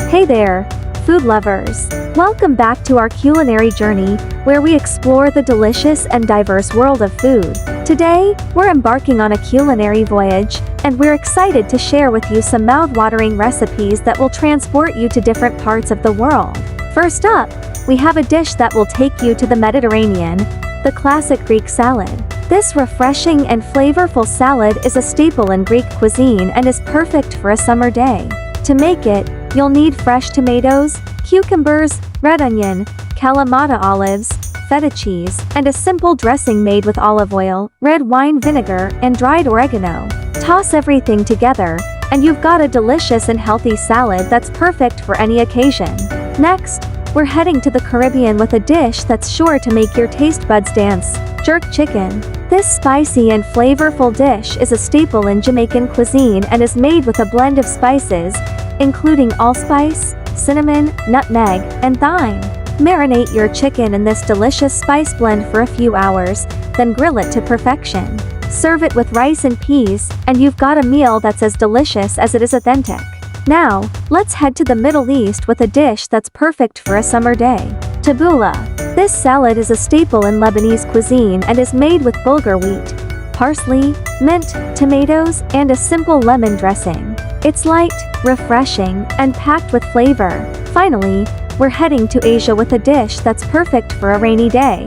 Hey there, food lovers! Welcome back to our culinary journey, where we explore the delicious and diverse world of food. Today, we're embarking on a culinary voyage, and we're excited to share with you some mouth-watering recipes that will transport you to different parts of the world. First up, we have a dish that will take you to the Mediterranean, the classic Greek salad. This refreshing and flavorful salad is a staple in Greek cuisine and is perfect for a summer day. To make it, you'll need fresh tomatoes, cucumbers, red onion, Kalamata olives, feta cheese, and a simple dressing made with olive oil, red wine vinegar, and dried oregano. Toss everything together, and you've got a delicious and healthy salad that's perfect for any occasion. Next, we're heading to the Caribbean with a dish that's sure to make your taste buds dance: jerk chicken. This spicy and flavorful dish is a staple in Jamaican cuisine and is made with a blend of spices, including allspice, cinnamon, nutmeg, and thyme. Marinate your chicken in this delicious spice blend for a few hours, then grill it to perfection. Serve it with rice and peas, and you've got a meal that's as delicious as it is authentic. Now, let's head to the Middle East with a dish that's perfect for a summer day: tabbouleh. This salad is a staple in Lebanese cuisine and is made with bulgur wheat, parsley, mint, tomatoes, and a simple lemon dressing. It's light, refreshing, and packed with flavor. Finally, we're heading to Asia with a dish that's perfect for a rainy day: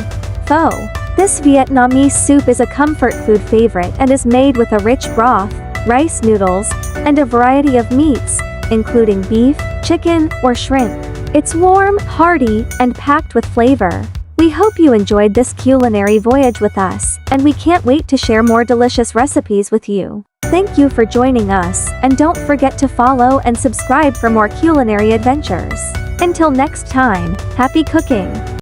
pho. This Vietnamese soup is a comfort food favorite and is made with a rich broth, rice noodles, and a variety of meats, including beef, chicken, or shrimp. It's warm, hearty, and packed with flavor. We hope you enjoyed this culinary voyage with us, and we can't wait to share more delicious recipes with you. Thank you for joining us, and don't forget to follow and subscribe for more culinary adventures. Until next time, happy cooking!